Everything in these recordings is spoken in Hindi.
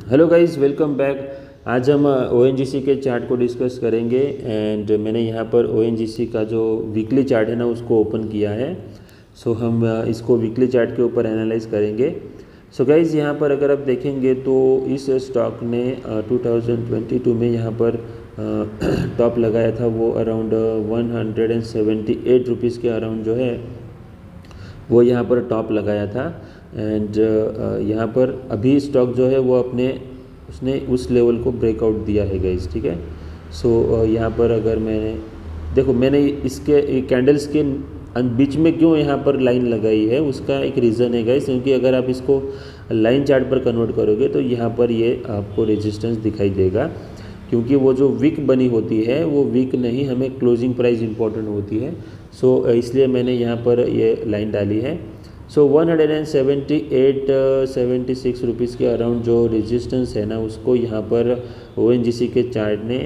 Hello guys, welcome back. आज हम ONGC के चार्ट को डिस्कस करेंगे एंड मैंने यहाँ पर ONGC का जो वीकली चार्ट है ना उसको ओपन किया है। सो हम इसको वीकली चार्ट के ऊपर एनालाइज करेंगे। सो गाइस, यहाँ पर अगर आप देखेंगे तो इस स्टॉक ने 2022 में यहाँ पर टॉप लगाया था, वो अराउंड 178 रुपीज़ के अराउंड जो है वो यहाँ पर टॉप लगाया था। एंड यहाँ पर अभी स्टॉक जो है वो उसने उस लेवल को ब्रेकआउट दिया है गाइस, ठीक है। सो यहाँ पर अगर मैंने इसके कैंडल्स के बीच में क्यों यहाँ पर लाइन लगाई है, उसका एक रीज़न है गाइस, क्योंकि अगर आप इसको लाइन चार्ट पर कन्वर्ट करोगे तो यहाँ पर ये आपको रेजिस्टेंस दिखाई देगा, क्योंकि वो जो वीक बनी होती है वो वीक नहीं, हमें क्लोजिंग प्राइस इंपॉर्टेंट होती है। सो इसलिए मैंने यहाँ पर ये लाइन डाली है। सो 176 रुपीज़ के अराउंड जो रेजिस्टेंस है ना उसको यहाँ पर ONGC के चार्ट ने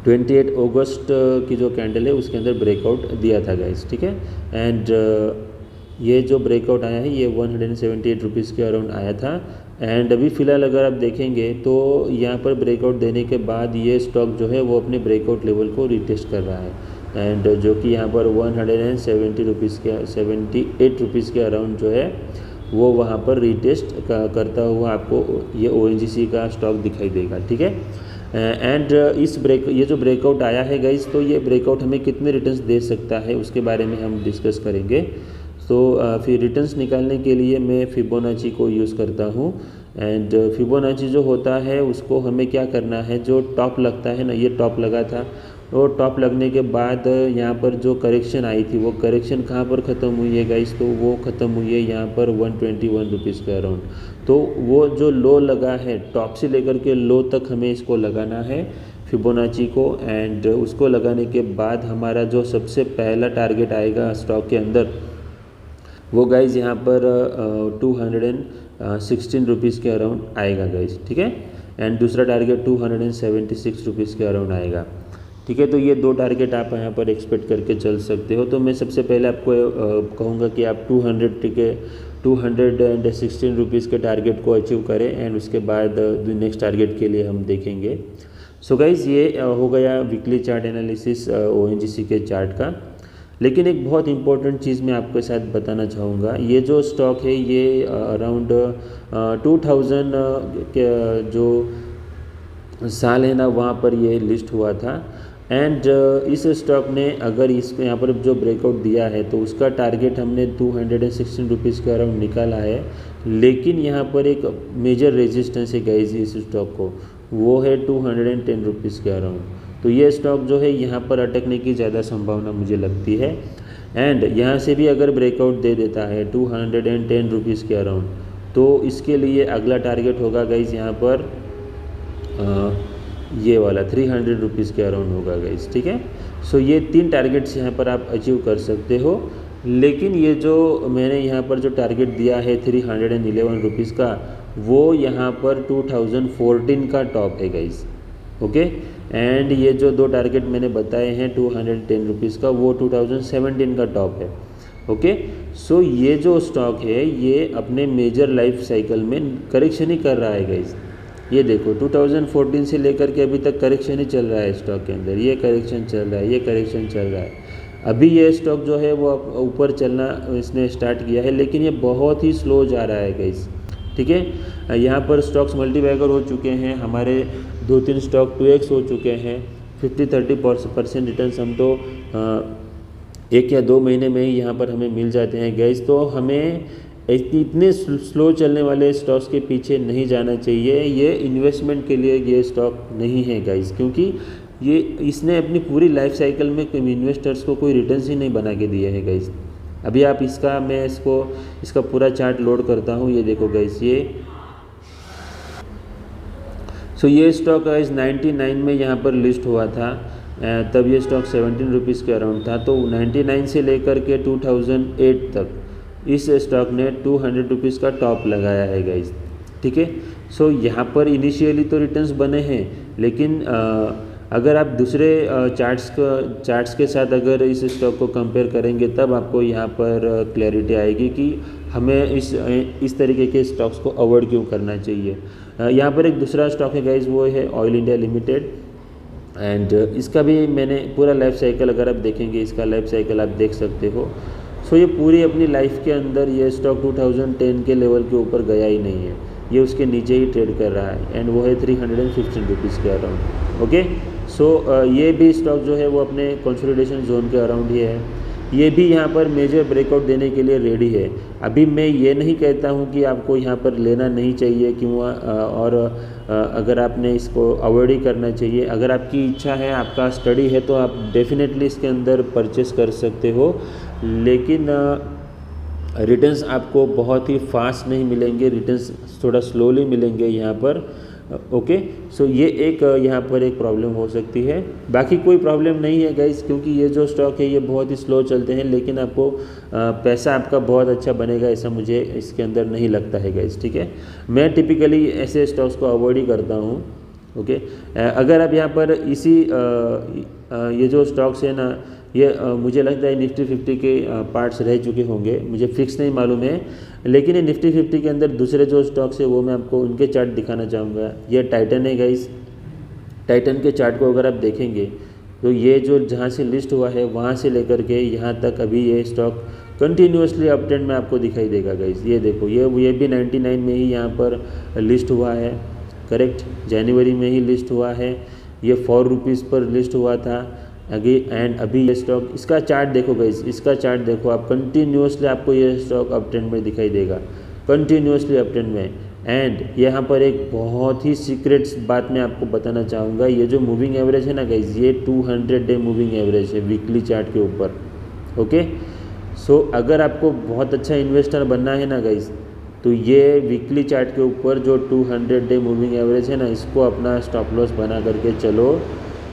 28 अगस्त की जो कैंडल है उसके अंदर ब्रेकआउट दिया था गाइस, ठीक है। एंड ये जो ब्रेकआउट आया है ये 178 रुपीज़ के अराउंड आया था। एंड अभी फ़िलहाल अगर आप देखेंगे तो यहाँ पर ब्रेकआउट देने के बाद ये स्टॉक जो है वो अपने ब्रेकआउट लेवल को रिटेस्ट कर रहा है, एंड जो कि यहाँ पर 178 रुपीज़ के अराउंड जो है वो वहाँ पर रिटेस्ट करता हुआ आपको ये ONGC का स्टॉक दिखाई देगा, ठीक है। एंड ये जो ब्रेकआउट आया है गाइस, तो ये ब्रेकआउट हमें कितने रिटर्न्स दे सकता है उसके बारे में हम डिस्कस करेंगे। तो फिर रिटर्न्स निकालने के लिए मैं फिबोनाची को यूज़ करता हूँ। एंड फिबोनाची जो होता है उसको हमें क्या करना है, जो टॉप लगता है ना, ये टॉप लगा था, और टॉप लगने के बाद यहाँ पर जो करेक्शन आई थी वो करेक्शन कहाँ पर ख़त्म हुई है गाइस, तो वो ख़त्म हुई है यहाँ पर 121 रुपीज़ के अराउंड। तो वो जो लो लगा है टॉप से लेकर के लो तक हमें इसको लगाना है फिबोनाची को। एंड उसको लगाने के बाद हमारा जो सबसे पहला टारगेट आएगा स्टॉक के अंदर वो गाइस यहाँ पर 216 रुपीज़ के अराउंड आएगा गाइस, ठीक है। एंड दूसरा टारगेट 276 रुपीज़ के अराउंड आएगा, ठीक है। तो ये दो टारगेट आप यहाँ पर एक्सपेक्ट करके चल सकते हो। तो मैं सबसे पहले आपको कहूँगा कि आप 216 रुपीज़ के टारगेट को अचीव करें, एंड उसके बाद नेक्स्ट टारगेट के लिए हम देखेंगे। सो गाइस, ये हो गया वीकली चार्ट एनालिसिस ONGC के चार्ट का। लेकिन एक बहुत इंपॉर्टेंट चीज़ मैं आपके साथ बताना चाहूँगा। ये जो स्टॉक है ये अराउंड 2000 के जो साल है ना वहाँ पर ये लिस्ट हुआ था। एंड इस स्टॉक ने अगर इसको यहाँ पर जो ब्रेकआउट दिया है तो उसका टारगेट हमने 216 रुपीज़ के अराउंड निकाला है। लेकिन यहाँ पर एक मेजर रेजिस्टेंस है गाइस इस स्टॉक को, वो है 210 रुपीज़ के अराउंड। तो ये स्टॉक जो है यहाँ पर अटकने की ज़्यादा संभावना मुझे लगती है। एंड यहाँ से भी अगर ब्रेकआउट दे देता है 210 रुपीज़ के अराउंड, तो इसके लिए अगला टारगेट होगा गाइस यहाँ पर ये वाला 300 रुपीज़ के अराउंड होगा गाइस, ठीक है। सो ये 3 टारगेट्स यहाँ पर आप अचीव कर सकते हो। लेकिन ये जो मैंने यहाँ पर जो टारगेट दिया है 311 रुपीज़ का, वो यहाँ पर 2014 का टॉप है गाइस, ओके। एंड ये जो दो टारगेट मैंने बताए हैं 210 रुपीज़ का, वो 2017 का टॉप है, ओके। सो ये जो स्टॉक है ये अपने मेजर लाइफ साइकिल में करेक्शन ही कर रहा है गाइस। ये देखो 2014 से लेकर के अभी तक करेक्शन ही चल रहा है स्टॉक के अंदर, ये करेक्शन चल रहा है, ये करेक्शन चल रहा है। अभी ये स्टॉक जो है वो ऊपर चलना इसने स्टार्ट किया है, लेकिन ये बहुत ही स्लो जा रहा है गाइस, ठीक है। यहाँ पर स्टॉक्स मल्टीबैगर हो चुके हैं, हमारे 2-3 स्टॉक 2x हो चुके हैं। 50-30% रिटर्न्स हम तो 1 या 2 महीने में ही यहाँ पर हमें मिल जाते हैं गाइस। तो हमें इतने स्लो चलने वाले स्टॉक्स के पीछे नहीं जाना चाहिए। ये इन्वेस्टमेंट के लिए ये स्टॉक नहीं है गाइस, क्योंकि इसने अपनी पूरी लाइफ साइकिल में इन्वेस्टर्स को कोई रिटर्न्स ही नहीं बना के दिए हैं गाइस। अभी आप मैं इसका पूरा चार्ट लोड करता हूँ, ये देखो गाइस ये। सो ये स्टॉक गाइस 99 में यहाँ पर लिस्ट हुआ था, तब ये स्टॉक 17 रुपीज़ के अराउंड था। तो 99 से लेकर के 2008 तक इस स्टॉक ने 200 रुपीज़ का टॉप लगाया है गाइस, ठीक है। सो यहाँ पर इनिशियली तो रिटर्न्स बने हैं, लेकिन अगर आप दूसरे चार्ट्स के साथ अगर इस स्टॉक को कंपेयर करेंगे तब आपको यहाँ पर क्लैरिटी आएगी कि हमें इस तरीके के स्टॉक्स को अवॉइड क्यों करना चाहिए। यहाँ पर एक दूसरा स्टॉक है गाइज, वो है ऑयल इंडिया लिमिटेड। एंड इसका भी मैंने पूरा लाइफ साइकिल, अगर आप देखेंगे इसका लाइफ साइकिल आप देख सकते हो। सो ये पूरी अपनी लाइफ के अंदर ये स्टॉक 2010 के लेवल के ऊपर गया ही नहीं है, ये उसके नीचे ही ट्रेड कर रहा है एंड वो है 315 रुपीज़ के अराउंड। ओके, सो ये भी स्टॉक जो है वो अपने कंसोलिडेशन जोन के अराउंड ही है। ये भी यहाँ पर मेजर ब्रेकआउट देने के लिए रेडी है। अभी मैं ये नहीं कहता हूँ कि आपको यहाँ पर लेना नहीं चाहिए क्यों, और अगर आपने इसको अवॉइड ही करना चाहिए। अगर आपकी इच्छा है, आपका स्टडी है, तो आप डेफिनेटली इसके अंदर परचेस कर सकते हो, लेकिन रिटर्न्स आपको बहुत ही फास्ट नहीं मिलेंगे, रिटर्न्स थोड़ा स्लोली मिलेंगे यहाँ पर। ओके, सो ये एक यहाँ पर एक प्रॉब्लम हो सकती है। बाकी कोई प्रॉब्लम नहीं है गाइस, क्योंकि ये जो स्टॉक है ये बहुत ही स्लो चलते हैं, लेकिन आपको पैसा आपका बहुत अच्छा बनेगा ऐसा मुझे इसके अंदर नहीं लगता है गाइस। ठीक है, मैं टिपिकली ऐसे स्टॉक्स को अवॉइड ही करता हूँ। ओके, अगर आप यहाँ पर इसी ये जो स्टॉक्स है ना, ये मुझे लगता है निफ्टी 50 के पार्ट्स रह चुके होंगे, मुझे फिक्स नहीं मालूम है, लेकिन ये निफ्टी 50 के अंदर दूसरे जो स्टॉक्स है वो मैं आपको उनके चार्ट दिखाना चाहूँगा। ये टाइटन है गाइस, टाइटन के चार्ट को अगर आप देखेंगे तो ये जो जहाँ से लिस्ट हुआ है वहाँ से लेकर के यहाँ तक अभी ये स्टॉक कंटिन्यूसली अप ट्रेंड में आपको दिखाई देगा गाइस। ये देखो, ये भी 99 में ही यहाँ पर लिस्ट हुआ है, करेक्ट, जनवरी में ही लिस्ट हुआ है, ये 4 रुपीज़ पर लिस्ट हुआ था एंड अभी ये स्टॉक, इसका चार्ट देखो गाइस, इसका चार्ट देखो आप, कंटिन्यूसली आपको ये स्टॉक अप ट्रेंड में दिखाई देगा, कंटिन्यूसली अप ट्रेंड में। एंड यहाँ पर एक बहुत ही सीक्रेट बात मैं आपको बताना चाहूँगा, ये जो मूविंग एवरेज है ना गाइस, ये 200 डे मूविंग एवरेज है वीकली चार्ट के ऊपर। ओके, सो अगर आपको बहुत अच्छा इन्वेस्टर बनना है ना गाइस, तो ये वीकली चार्ट के ऊपर जो 200 डे मूविंग एवरेज है ना, इसको अपना स्टॉप लॉस बना करके चलो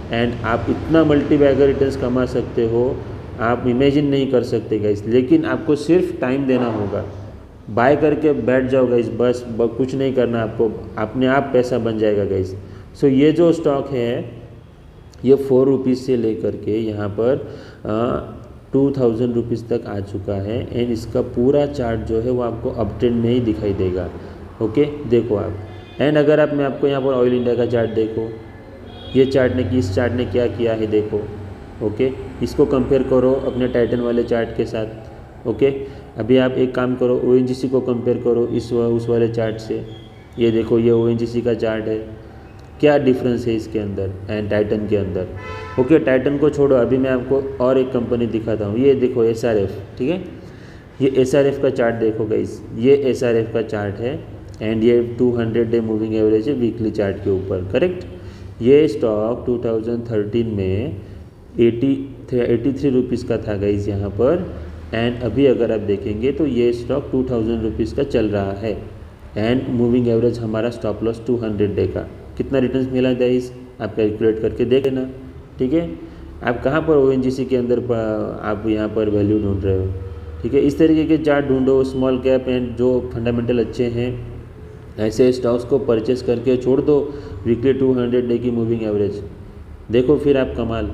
एंड आप इतना मल्टीबैगर रिटर्न्स कमा सकते हो, आप इमेजिन नहीं कर सकते गाइस। लेकिन आपको सिर्फ टाइम देना होगा, बाय करके बैठ जाओ गाइस, बस कुछ नहीं करना आपको, अपने आप पैसा बन जाएगा गाइस। सो ये जो स्टॉक है ये 4 रुपीज़ से लेकर के यहाँ पर 2000 रुपीज़ तक आ चुका है एंड इसका पूरा चार्ट जो है वो आपको अप ट्रेंड में ही दिखाई देगा। ओके, देखो आप, एंड अगर आप, मैं आपको यहाँ पर ऑयल इंडिया का चार्ट देखो, ये चार्ट ने इस चार्ट ने क्या किया है देखो। ओके, इसको कंपेयर करो अपने टाइटन वाले चार्ट के साथ। ओके, अभी आप एक काम करो, ONGC को कंपेयर करो उस वाले चार्ट से, ये देखो, ये ONGC का चार्ट है, क्या डिफरेंस है इसके अंदर एंड टाइटन के अंदर। ओके, टाइटन को छोड़ो, अभी मैं आपको और एक कंपनी दिखाता हूँ, ये देखो SRF। ठीक है, ये SRF का चार्ट देखो गाइस, ये SRF का चार्ट है एंड ये 200 डे मूविंग एवरेज है वीकली चार्ट के ऊपर, करेक्ट। ये स्टॉक 2013 में 83 रुपीज़ का था गाइस यहाँ पर, एंड अभी अगर आप देखेंगे तो ये स्टॉक 2000 रुपीज़ का चल रहा है एंड मूविंग एवरेज हमारा स्टॉप लॉस 200 डे का। कितना रिटर्न्स मिला गाइस, आप कैलकुलेट करके देख लेना। ठीक है, आप कहाँ पर ONGC के अंदर आप यहाँ पर वैल्यू ढूंढ रहे हो। ठीक है, इस तरीके के चार्ट ढूंढो, स्मॉल कैप एंड जो फंडामेंटल अच्छे हैं, ऐसे स्टॉक्स को परचेस करके छोड़ दो वीकली 200 डे की मूविंग एवरेज, देखो फिर आप कमाल।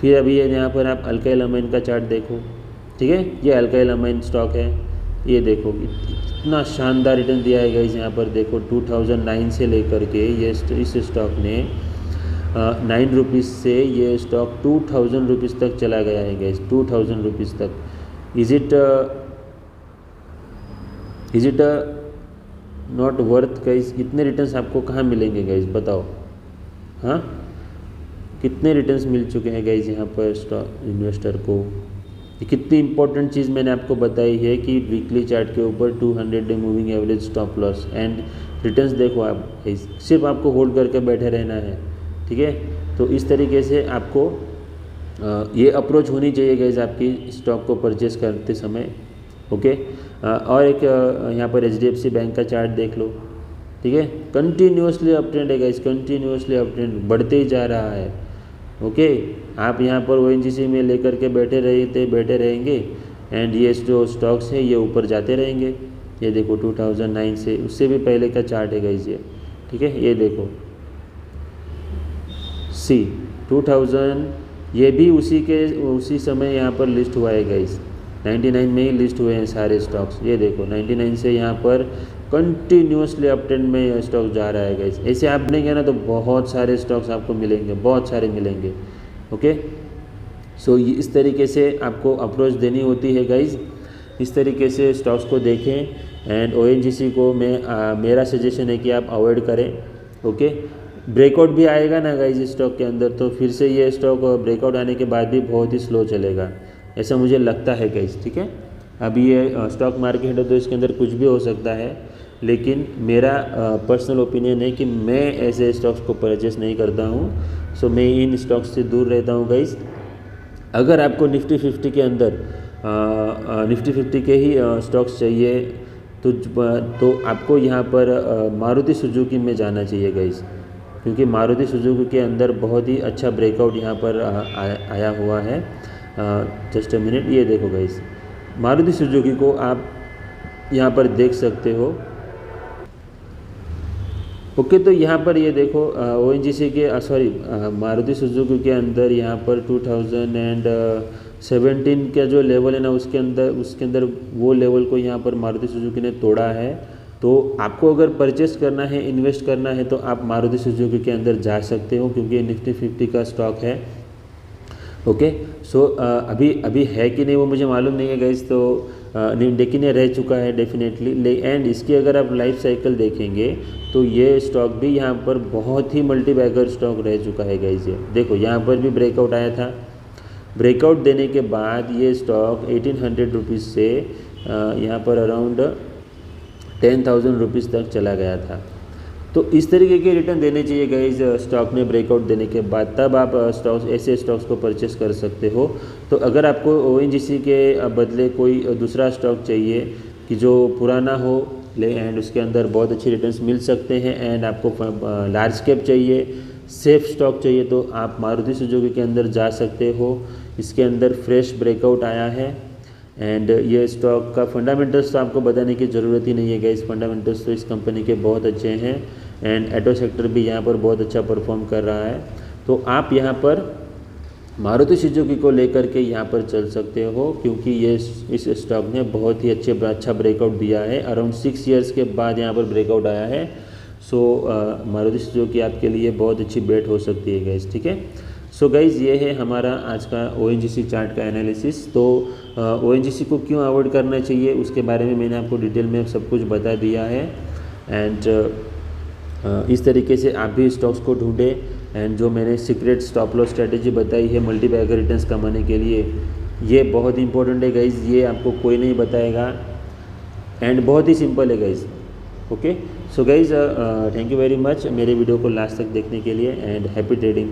फिर अभी ये यहाँ पर आप अल्काइल अमाइन का चार्ट देखो। ठीक है, ये अल्काइल अमाइन स्टॉक है, ये देखो इतना शानदार रिटर्न दिया है गाइस। यहाँ पर देखो 2009 से लेकर के ये इस स्टॉक ने 9 रुपीज़ से ये स्टॉक 2000 रुपीज़ तक चला गया है गाइस, 2000 रुपीज़ तक। Is it not worth guys? इतने रिटर्न्स आपको कहाँ मिलेंगे गाइस, बताओ। हाँ, कितने रिटर्न्स मिल चुके हैं गाइस यहाँ पर स्टॉक इन्वेस्टर को। कितनी इंपॉर्टेंट चीज़ मैंने आपको बताई है कि वीकली चार्ट के ऊपर 200 day moving average, stop loss and returns देखो आप गाइस, सिर्फ आपको होल्ड करके बैठे रहना है। ठीक है, तो इस तरीके से आपको ये अप्रोच होनी चाहिए गाइस आपकी स्टॉक को परचेस करते समय। ओके, और एक यहाँ पर HDFC बैंक का चार्ट देख लो। ठीक है, कंटिन्यूसली अप ट्रेंड है गाइस, कंटिन्यूसली अप ट्रेंड बढ़ते ही जा रहा है। ओके, आप यहाँ पर ONGC में लेकर के बैठे रहेंगे एंड ये जो स्टॉक्स हैं ये ऊपर जाते रहेंगे। ये देखो 2009 से, उससे भी पहले का चार्ट है गाइस ये। ठीक है, ये देखो C 2000, ये भी उसी समय यहाँ पर लिस्ट हुआ है गाइस। 99 में ही लिस्ट हुए हैं सारे स्टॉक्स। ये देखो 99 से यहाँ पर कंटिन्यूसली अप ट्रेंड में यह स्टॉक जा रहा है गाइस। ऐसे आप नहीं ना तो बहुत सारे स्टॉक्स आपको मिलेंगे, बहुत सारे मिलेंगे। ओके, सो इस तरीके से आपको अप्रोच देनी होती है गाइस। इस तरीके से स्टॉक्स को देखें एंड ONGC को मेरा सजेशन है कि आप अवॉइड करें। ओके, ब्रेकआउट भी आएगा ना गाइस इस स्टॉक के अंदर, तो फिर से ये स्टॉक ब्रेकआउट आने के बाद भी बहुत ही स्लो चलेगा, ऐसा मुझे लगता है गाइस। ठीक है, अभी ये स्टॉक मार्केट है तो इसके अंदर कुछ भी हो सकता है, लेकिन मेरा पर्सनल ओपिनियन है कि मैं ऐसे स्टॉक्स को परचेस नहीं करता हूँ। सो मैं इन स्टॉक्स से दूर रहता हूँ गाइस। अगर आपको निफ्टी 50 के अंदर निफ्टी 50 के ही स्टॉक्स चाहिए तो आपको यहाँ पर मारुति सुजुकी में जाना चाहिए गाइस, क्योंकि मारुति सुजुकी के अंदर बहुत ही अच्छा ब्रेकआउट यहाँ पर आया हुआ है। जस्ट अ मिनट, ये देखो गाइस, मारुति सुजुकी को आप यहाँ पर देख सकते हो। ओके, तो यहाँ पर ये देखो ONGC के मारुति सुजुकी के अंदर यहाँ पर 2017 का जो लेवल है ना, उसके अंदर वो लेवल को यहाँ पर मारुति सुजुकी ने तोड़ा है। तो आपको अगर परचेस करना है, इन्वेस्ट करना है, तो आप मारुति सुजुकी के अंदर जा सकते हो, क्योंकि निफ्टी 50 का स्टॉक है। ओके, सो अभी है कि नहीं वो मुझे मालूम नहीं है गाइस, तो लेकिन ये रह चुका है डेफिनेटली। एंड इसकी अगर आप लाइफ साइकिल देखेंगे तो ये स्टॉक भी यहाँ पर बहुत ही मल्टी बैगर स्टॉक रह चुका है गाइस। ये देखो यहाँ पर भी ब्रेकआउट आया था, ब्रेकआउट देने के बाद ये स्टॉक 1800 रुपीज़ से यहाँ पर अराउंड 10,000 रुपीज़ तक चला गया था। तो इस तरीके के रिटर्न देने चाहिए गाइस स्टॉक में ब्रेकआउट देने के बाद, तब आप ऐसे स्टॉक्स को परचेस कर सकते हो। तो अगर आपको ONGC के बदले कोई दूसरा स्टॉक चाहिए कि जो पुराना हो एंड उसके अंदर बहुत अच्छे रिटर्न्स मिल सकते हैं, एंड आपको लार्ज कैप चाहिए, सेफ स्टॉक चाहिए, तो आप मारुति सुजुकी के अंदर जा सकते हो। इसके अंदर फ्रेश ब्रेकआउट आया है एंड ये स्टॉक का फंडामेंटल्स तो आपको बताने की ज़रूरत ही नहीं है गाइस। फंडामेंटल्स तो इस कंपनी के बहुत अच्छे हैं एंड ऑटो सेक्टर भी यहाँ पर बहुत अच्छा परफॉर्म कर रहा है। तो आप यहाँ पर मारुति सुजुकी को लेकर के यहाँ पर चल सकते हो, क्योंकि ये इस स्टॉक ने बहुत ही अच्छा ब्रेकआउट दिया है। अराउंड 6 ईयर्स के बाद यहाँ पर ब्रेकआउट आया है। सो मारुति सुजुकी आपके लिए बहुत अच्छी बेट हो सकती है गाइस। ठीक है, सो गाइज़ ये है हमारा आज का ONGC चार्ट का एनालिसिस। तो ONGC को क्यों अवॉइड करना चाहिए उसके बारे में मैंने आपको डिटेल में सब कुछ बता दिया है। एंड इस तरीके से आप भी स्टॉक्स को ढूंढें, एंड जो मैंने सीक्रेट स्टॉप लॉस स्ट्रैटेजी बताई है मल्टी बैगर रिटर्न्स कमाने के लिए, ये बहुत इंपॉर्टेंट है गाइज़। ये आपको कोई नहीं बताएगा एंड बहुत ही सिंपल है guys. Okay, so guys thank you very much मेरे वीडियो को लास्ट तक देखने के लिए एंड हैप्पी ट्रेडिंग।